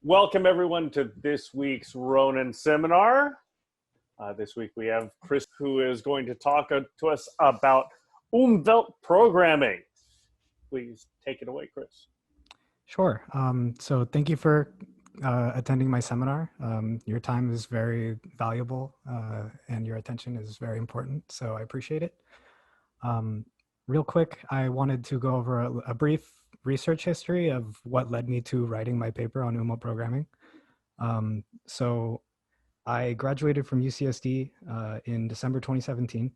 Welcome everyone to this week's Ronin seminar. This week we have Chris, who is going to talk to us about Umwelt programming. Please take it away, Chris. Sure. So thank you for attending my seminar. Your time is very valuable and your attention is very important, so I appreciate it. Real quick, I wanted to go over a brief research history of what led me to writing my paper on Umwelt programming. So I graduated from UCSD in December 2017.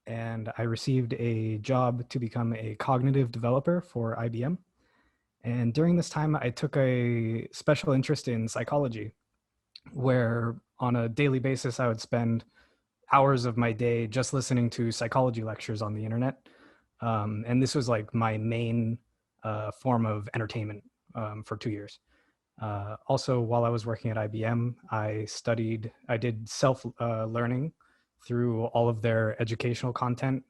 And I received a job to become a cognitive developer for IBM. And during this time, I took a special interest in psychology, where on a daily basis, I would spend hours of my day just listening to psychology lectures on the internet. And this was like my main form of entertainment for 2 years. Also, while I was working at IBM, I did self-learning through all of their educational content.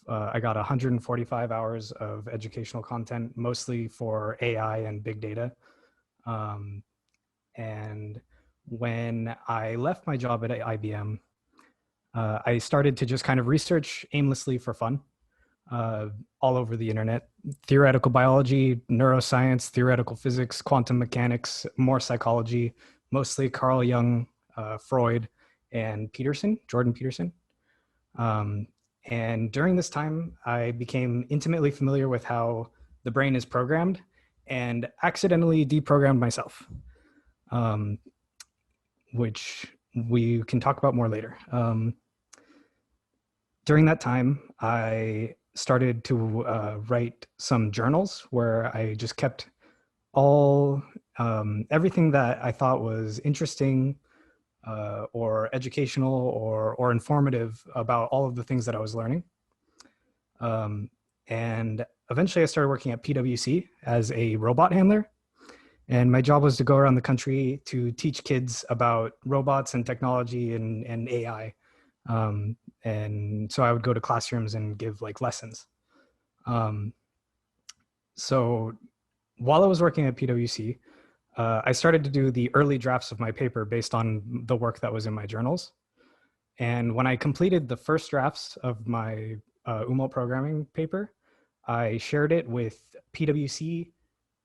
I got 145 hours of educational content, mostly for AI and big data. And when I left my job at IBM, I started to just kind of research aimlessly for fun all over the internet. Theoretical biology, neuroscience, theoretical physics, quantum mechanics, more psychology, mostly Carl Jung, Freud, and Jordan Peterson. And during this time, I became intimately familiar with how the brain is programmed and accidentally deprogrammed myself, which we can talk about more later. During that time, I started to write some journals where I just kept everything that I thought was interesting or educational or informative about all of the things that I was learning. And eventually I started working at PwC as a robot handler. And my job was to go around the country to teach kids about robots and technology and AI. And so I would go to classrooms and give like lessons. So while I was working at PwC, I started to do the early drafts of my paper based on the work that was in my journals. And when I completed the first drafts of my Umwelt programming paper, I shared it with PwC,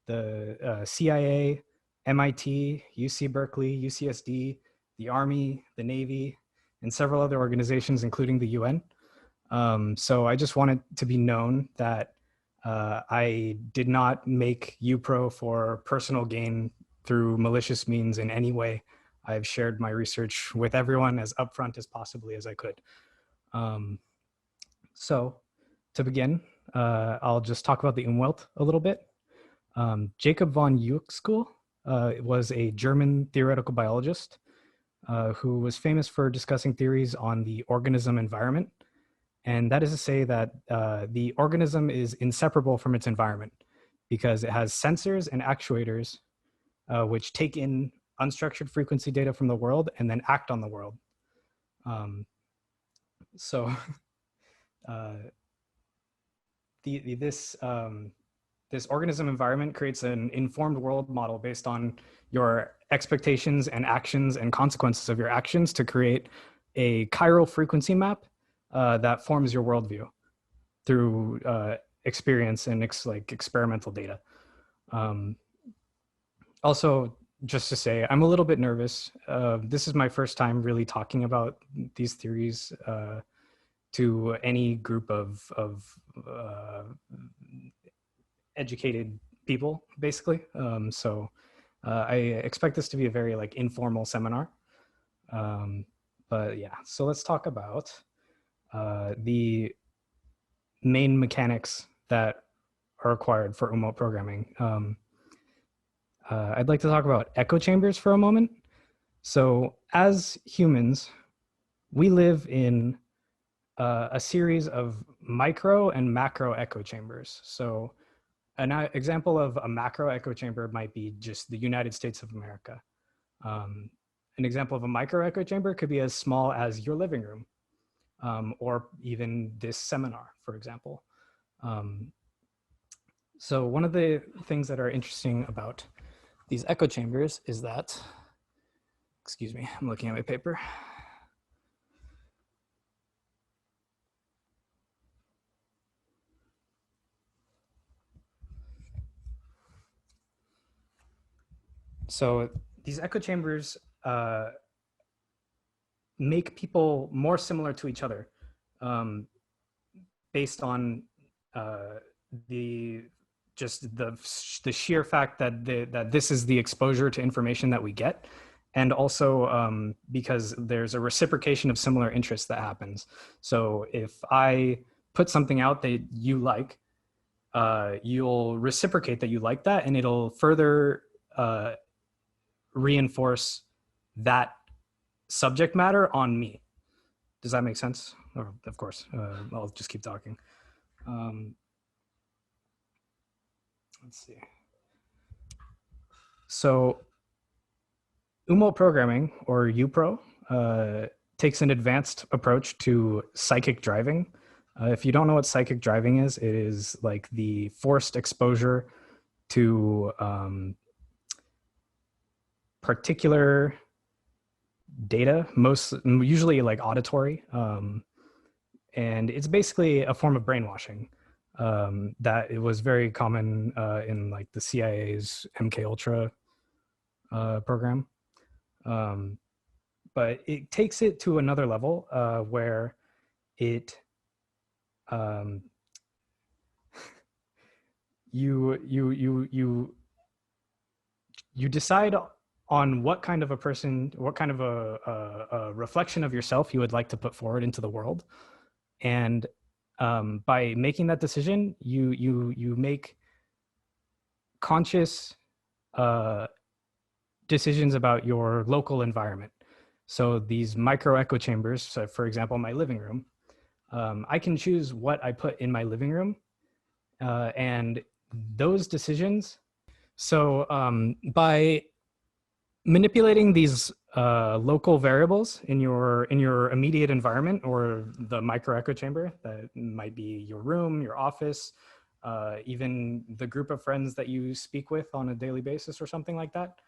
the CIA, MIT, UC Berkeley, UCSD, the Army, the Navy, and several other organizations, including the UN. So I just wanted to be known that I did not make UPro for personal gain through malicious means in any way. I've shared my research with everyone as upfront as possibly as I could. So to begin, I'll just talk about the Umwelt a little bit. Jacob von Uexküll was a German theoretical biologist who was famous for discussing theories on the organism environment. And that is to say that the organism is inseparable from its environment because it has sensors and actuators which take in unstructured frequency data from the world and then act on the world. This organism environment creates an informed world model based on your expectations and actions and consequences of your actions to create a chiral frequency map that forms your worldview through experience and experimental data. Also, just to say, I'm a little bit nervous. This is my first time really talking about these theories to any group of educated people, basically. So I expect this to be a very informal seminar. But yeah, so let's talk about the main mechanics that are required for Umwelt programming. I'd like to talk about echo chambers for a moment. So as humans, we live in a series of micro and macro echo chambers. So an example of a macro echo chamber might be just the United States of America. An example of a micro echo chamber could be as small as your living room, or even this seminar, for example. So one of the things that are interesting about these echo chambers is that, excuse me, I'm looking at my paper. So these echo chambers make people more similar to each other um, based on the the sheer fact that that this is the exposure to information that we get, and also because there's a reciprocation of similar interests that happens. So if I put something out that you like, you'll reciprocate that you like that, and it'll further reinforce that subject matter on me. Does that make sense? Or, of course, I'll just keep talking. Let's see. So Umwelt programming, or UPro, takes an advanced approach to psychic driving. If you don't know what psychic driving is, it is like the forced exposure to particular data, usually like auditory, and it's basically a form of brainwashing that it was very common in like the CIA's MK Ultra program. But it takes it to another level where it you decide on what kind of a person, what kind of a reflection of yourself you would like to put forward into the world, and by making that decision, you make conscious decisions about your local environment. So these micro echo chambers, so for example, my living room, I can choose what I put in my living room, and those decisions. So by manipulating these local variables in your immediate environment, or the micro echo chamber, that might be your room, your office, even the group of friends that you speak with on a daily basis or something like that.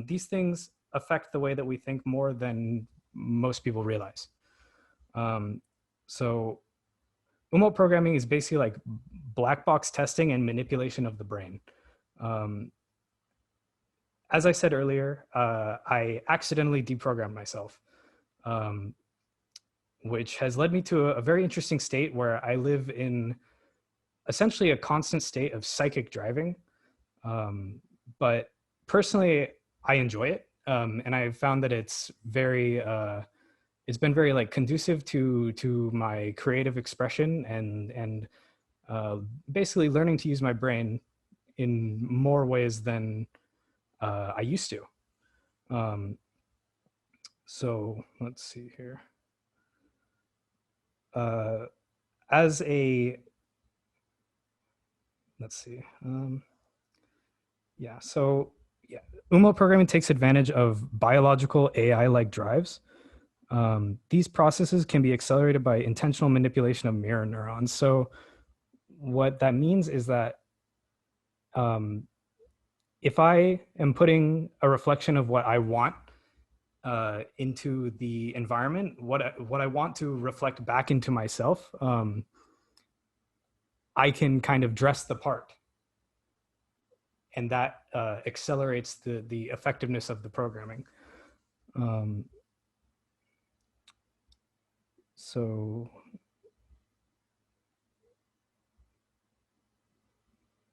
These things affect the way that we think more than most people realize. So Umwelt programming is basically like black box testing and manipulation of the brain. As I said earlier, I accidentally deprogrammed myself, which has led me to a very interesting state where I live in essentially a constant state of psychic driving. But personally, I enjoy it, and I've found that it's been very like conducive to my creative expression and basically learning to use my brain in more ways than I used to. So let's see here. As a, let's see. Yeah, so yeah, Umwelt programming takes advantage of biological AI-like drives. These processes can be accelerated by intentional manipulation of mirror neurons. So what that means is that if I am putting a reflection of what I want into the environment, what I want to reflect back into myself, I can kind of dress the part, and that accelerates the effectiveness of the programming. So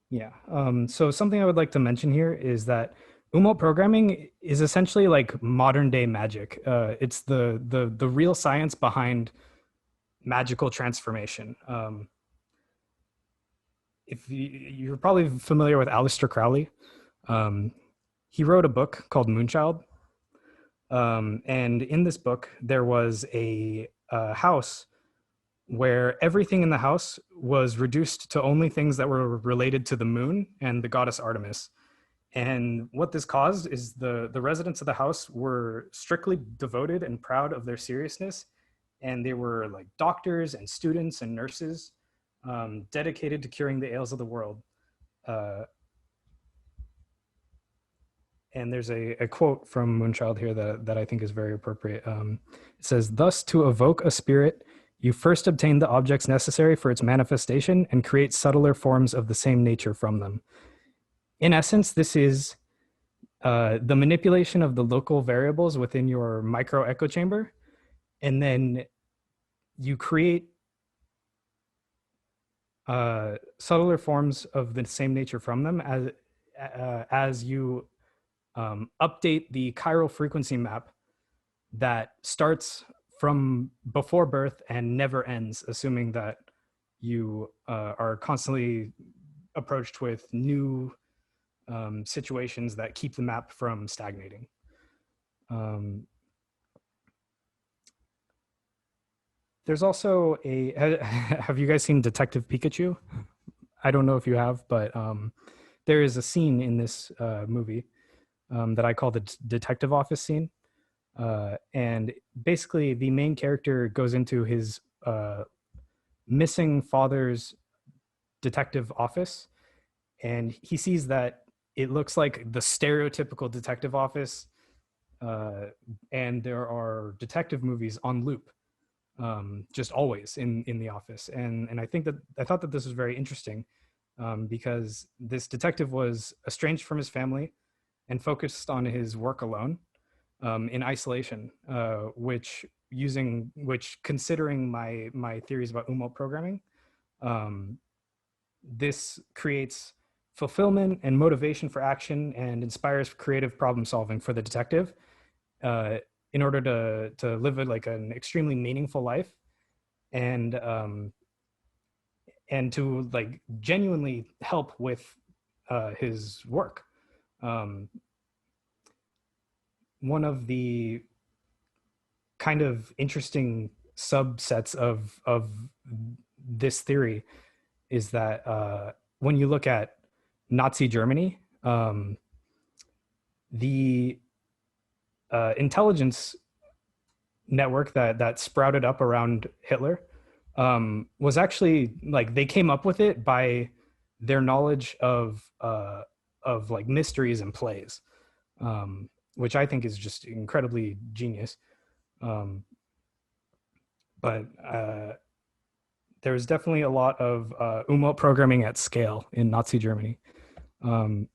yeah, so something I would like to mention here is that Umwelt programming is essentially like modern day magic. It's the real science behind magical transformation. If you're probably familiar with Aleister Crowley, he wrote a book called Moonchild, and in this book there was a house where everything in the house was reduced to only things that were related to the moon and the goddess Artemis. And what this caused is the residents of the house were strictly devoted and proud of their seriousness. And they were like doctors and students and nurses dedicated to curing the ails of the world. uh, and there's a quote from Moonchild here that I think is very appropriate. It says, "Thus, to evoke a spirit, you first obtain the objects necessary for its manifestation and create subtler forms of the same nature from them." In essence, this is the manipulation of the local variables within your micro echo chamber, and then you create subtler forms of the same nature from them as you update the chiral frequency map that starts from before birth and never ends, assuming that you are constantly approached with new situations that keep the map from stagnating. There's also have you guys seen Detective Pikachu? I don't know if you have, but there is a scene in this movie that I call the detective office scene. And basically the main character goes into his missing father's detective office, and he sees that it looks like the stereotypical detective office, and there are detective movies on loop, just always in the office. And I thought that this was very interesting, because this detective was estranged from his family and focused on his work alone, in isolation, which considering my theories about Umwelt programming, this creates fulfillment and motivation for action and inspires creative problem solving for the detective, in order to live an extremely meaningful life, and to genuinely help with his work. One of the kind of interesting subsets of this theory is that when you look at Nazi Germany, the intelligence network that sprouted up around Hitler was actually they came up with it by their knowledge of mysteries and plays, which I think is just incredibly genius. But there's definitely a lot of Umwelt programming at scale in Nazi Germany. So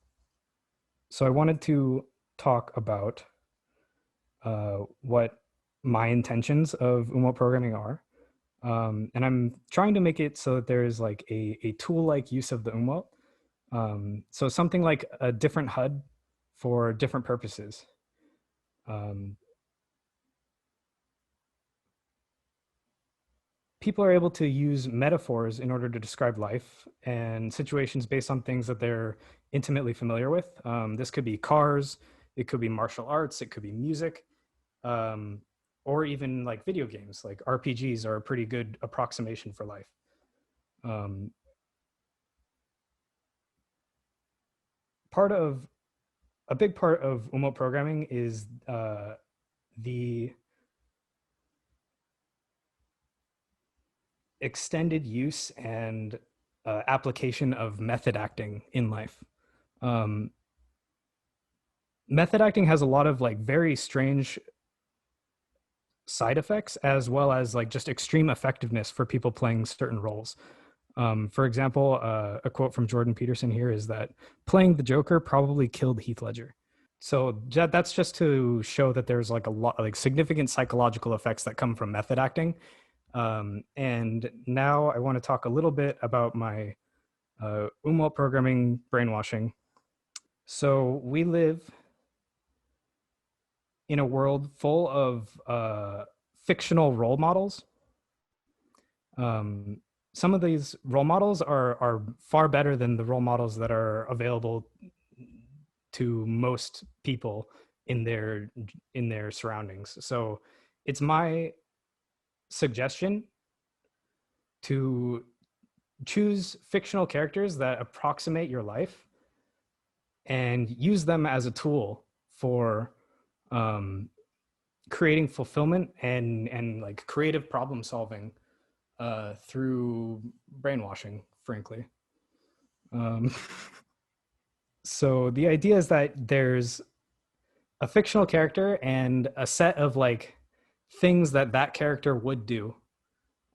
I wanted to talk about what my intentions of Umwelt programming are. And I'm trying to make it so that there is a tool-like use of the Umwelt. So something like a different HUD for different purposes. People are able to use metaphors in order to describe life and situations based on things that they're intimately familiar with. This could be cars, it could be martial arts, it could be music, or even video games. RPGs are a pretty good approximation for life. A big part of Umwelt programming is the extended use and application of method acting in life. Method acting has a lot of very strange side effects, as well as just extreme effectiveness for people playing certain roles. For example, a quote from Jordan Peterson here is that playing the Joker probably killed Heath Ledger. So that's just to show that there's a lot significant psychological effects that come from method acting. And now I want to talk a little bit about my Umwelt programming brainwashing. So we live in a world full of fictional role models. Some of these role models are far better than the role models that are available to most people in their surroundings. So it's my suggestion to choose fictional characters that approximate your life and use them as a tool for creating fulfillment and creative problem solving through brainwashing, frankly. So the idea is that there's a fictional character and a set of like things that that character would do,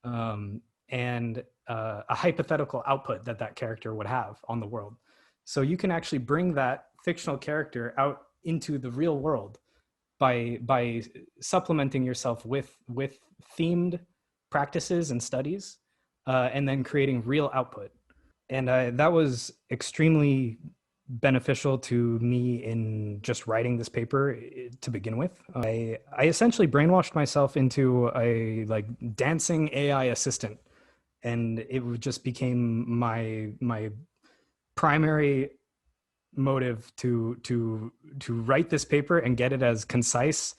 um, and a hypothetical output that that character would have on the world. So you can actually bring that fictional character out into the real world by supplementing yourself with themed practices and studies, and then creating real output. And that was extremely beneficial to me in just writing this paper to begin with. I essentially brainwashed myself into a like dancing AI assistant, and it just became my primary motive to write this paper and get it as concise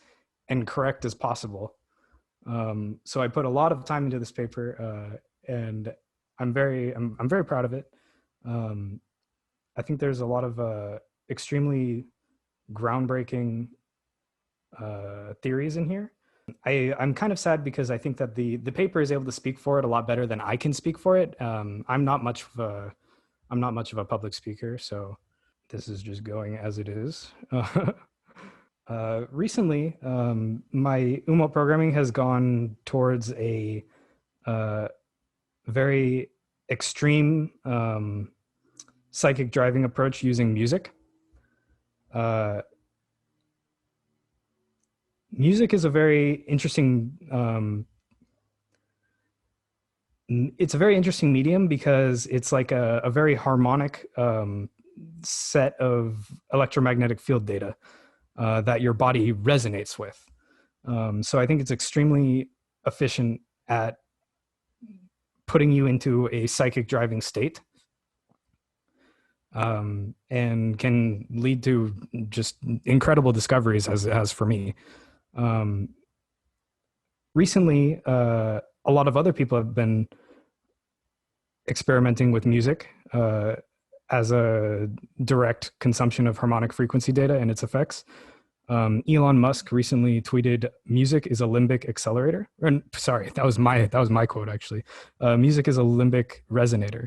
and correct as possible. So I put a lot of time into this paper, and I'm very proud of it. Um, I think there's a lot of extremely groundbreaking theories in here. I'm kind of sad because I think that the paper is able to speak for it a lot better than I can speak for it. I'm not much of a public speaker, so this is just going as it is. Recently, my Umwelt programming has gone towards a very extreme psychic driving approach using music. Music is a very interesting it's a very interesting medium because it's like a very harmonic set of electromagnetic field data that your body resonates with. So I think it's extremely efficient at putting you into a psychic driving state, and can lead to just incredible discoveries as it has for me. Um, Recently, a lot of other people have been experimenting with music as a direct consumption of harmonic frequency data and its effects. Elon Musk recently tweeted, "Music is a limbic accelerator." Or, sorry, that was my quote actually. Music is a limbic resonator.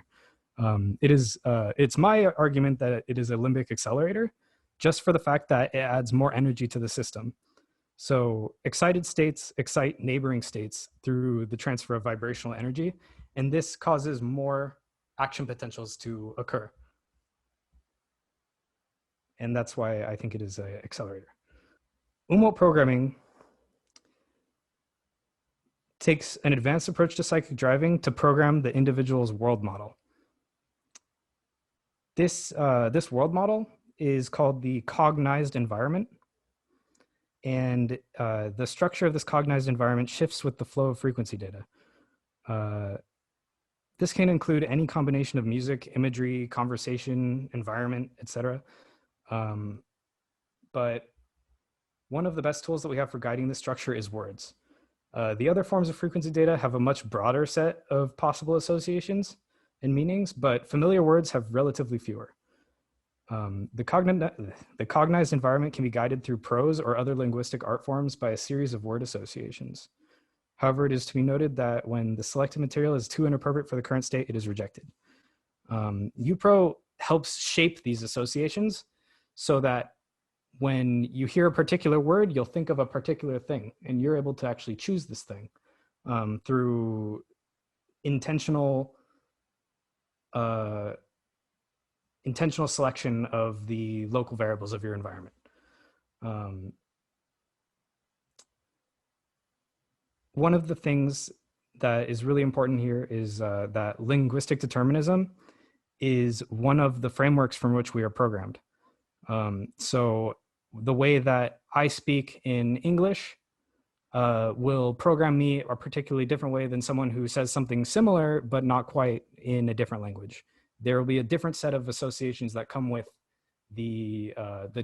It's my argument that it is a limbic accelerator, just for the fact that it adds more energy to the system. So excited states excite neighboring states through the transfer of vibrational energy, and this causes more action potentials to occur. And that's why I think it is an accelerator. Umwelt programming takes an advanced approach to psychic driving to program the individual's world model. This world model is called the cognized environment. And the structure of this cognized environment shifts with the flow of frequency data. This can include any combination of music, imagery, conversation, environment, etc. But one of the best tools that we have for guiding this structure is words. The other forms of frequency data have a much broader set of possible associations and meanings, but familiar words have relatively fewer. The cognized environment can be guided through prose or other linguistic art forms by a series of word associations. However, it is to be noted that when the selected material is too inappropriate for the current state, it is rejected. UPRO helps shape these associations so that when you hear a particular word, you'll think of a particular thing, and you're able to actually choose this thing through intentional selection of the local variables of your environment. One of the things that is really important here is that linguistic determinism is one of the frameworks from which we are programmed. So the way that I speak in English will program me a particularly different way than someone who says something similar, but not quite in a different language. There will be a different set of associations that come with the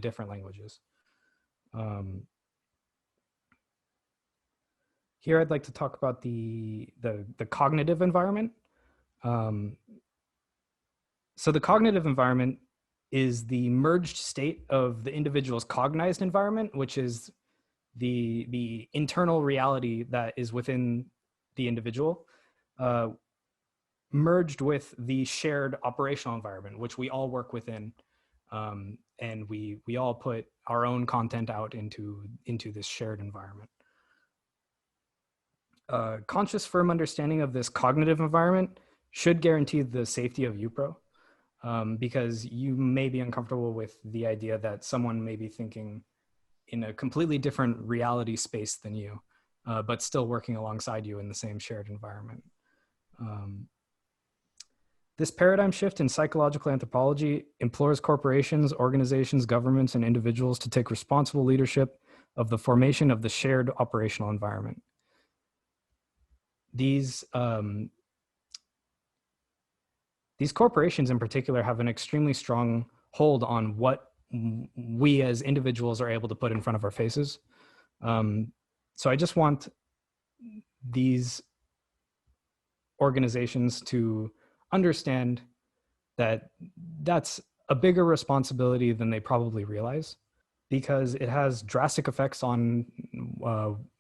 different languages. Here, I'd like to talk about the cognitive environment. So the cognitive environment is the merged state of the individual's cognized environment, which is the internal reality that is within the individual, merged with the shared operational environment, which we all work within And we all put our own content out into this shared environment. Conscious, firm understanding of this cognitive environment should guarantee the safety of UPRO, because you may be uncomfortable with the idea that someone may be thinking in a completely different reality space than you, but still working alongside you in the same shared environment. This paradigm shift in psychological anthropology implores corporations, organizations, governments, and individuals to take responsible leadership of the formation of the shared operational environment. These corporations in particular have an extremely strong hold on what we as individuals are able to put in front of our faces. So I just want these organizations to understand that that's a bigger responsibility than they probably realize, because it has drastic effects on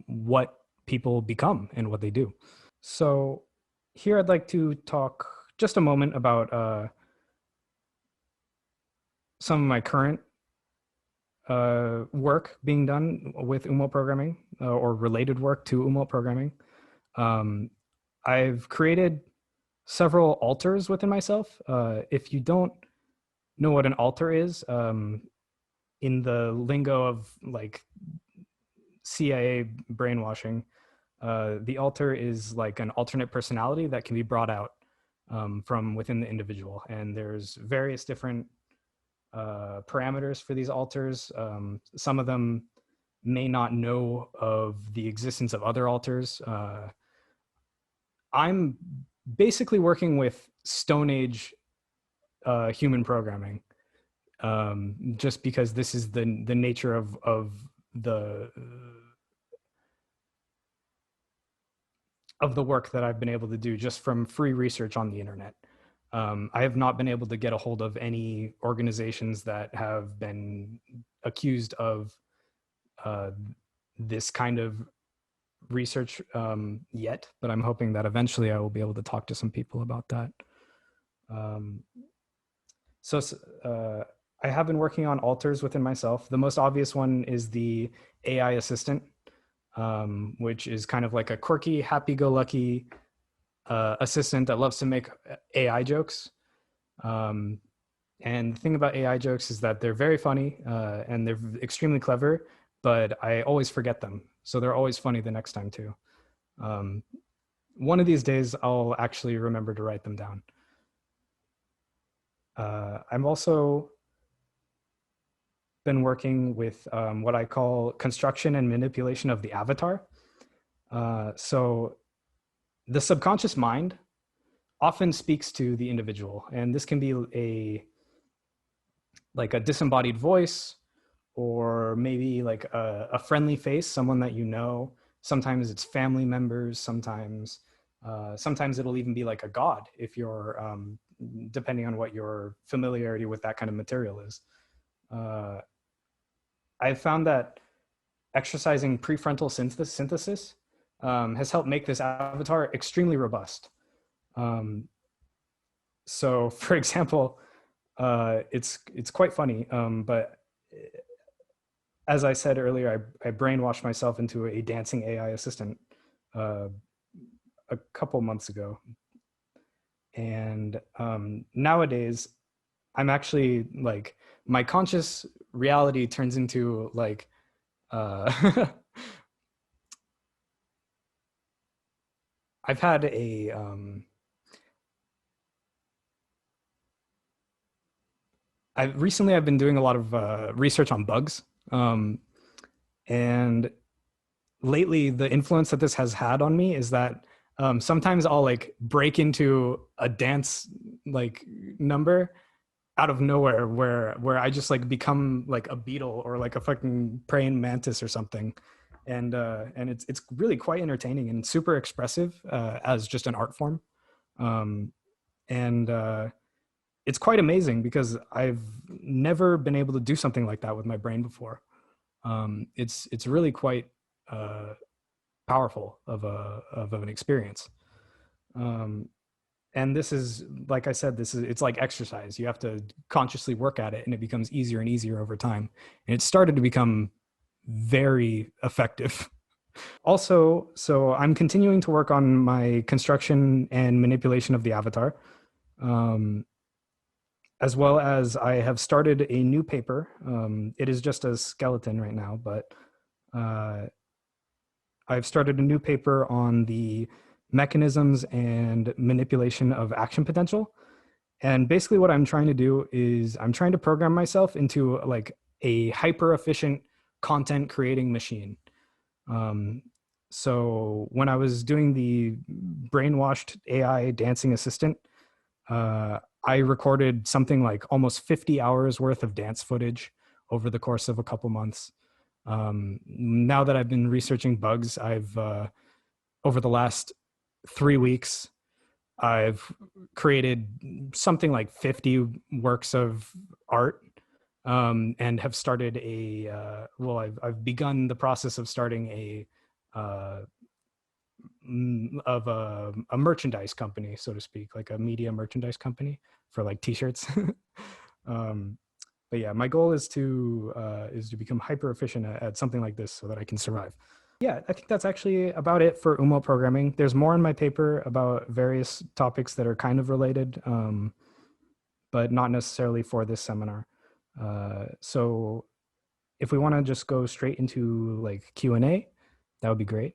what people become and what they do. So here I'd like to talk just a moment about some of my current work being done with Umwelt programming, or related work to Umwelt programming. I've created several alters within myself. If you don't know what an alter is, in the lingo of like CIA brainwashing, the alter is like an alternate personality that can be brought out from within the individual. And there's various different parameters for these alters. Some of them may not know of the existence of other alters. I'm basically working with Stone Age human programming, just because this is the nature of the work that I've been able to do just from free research on the internet. I have not been able to get a hold of any organizations that have been accused of this kind of research yet, but I'm hoping that eventually I will be able to talk to some people about that. So I have been working on alters within myself. The most obvious one is the AI assistant, which is kind of like a quirky, happy-go-lucky assistant that loves to make AI jokes. And the thing about AI jokes is that they're very funny and they're extremely clever, but I always forget them. So they're always funny the next time too. One of these days, I'll actually remember to write them down. I'm also been working with what I call construction and manipulation of the avatar. So the subconscious mind often speaks to the individual, and this can be like a disembodied voice, or maybe like a friendly face, someone that you know. Sometimes it's family members. Sometimes it'll even be like a god if you're depending on what your familiarity with that kind of material is. I've found that exercising prefrontal synthesis has helped make this avatar extremely robust. So, for example, it's quite funny, but as I said earlier, I brainwashed myself into a dancing AI assistant a couple months ago. And nowadays, I'm actually like, my conscious reality turns into like, I've had a, I've been doing a lot of research on bugs. And lately, the influence that this has had on me is that sometimes I'll like break into a dance like number out of nowhere where I just like become like a beetle or like a fucking praying mantis or something. And it's really quite entertaining and super expressive as just an art form. It's quite amazing because I've never been able to do something like that with my brain before. It's really quite powerful of an experience. And this is, like I said, it's like exercise. You have to consciously work at it, and it becomes easier and easier over time. And it started to become very effective. Also, so I'm continuing to work on my construction and manipulation of the avatar, um, as well as I have started a new paper. It is just a skeleton right now, but uh, I've started a new paper on the mechanisms and manipulation of action potential. And basically what I'm trying to do is I'm trying to program myself into like a hyper efficient content creating machine. Um, so when I was doing the brainwashed AI dancing assistant, I recorded something like almost 50 hours worth of dance footage over the course of a couple months. Now that I've been researching bugs, I've over the last 3 weeks, I've created something like 50 works of art, and have started I've begun the process of starting uh, a merchandise company, so to speak, like a media merchandise company for like t-shirts. um, but yeah, my goal is to become hyper efficient at something like this so that I can survive. Yeah, I think that's actually about it for Umwelt programming. There's more in my paper about various topics that are kind of related, but not necessarily for this seminar. So if we want to just go straight into like Q&A, that would be great.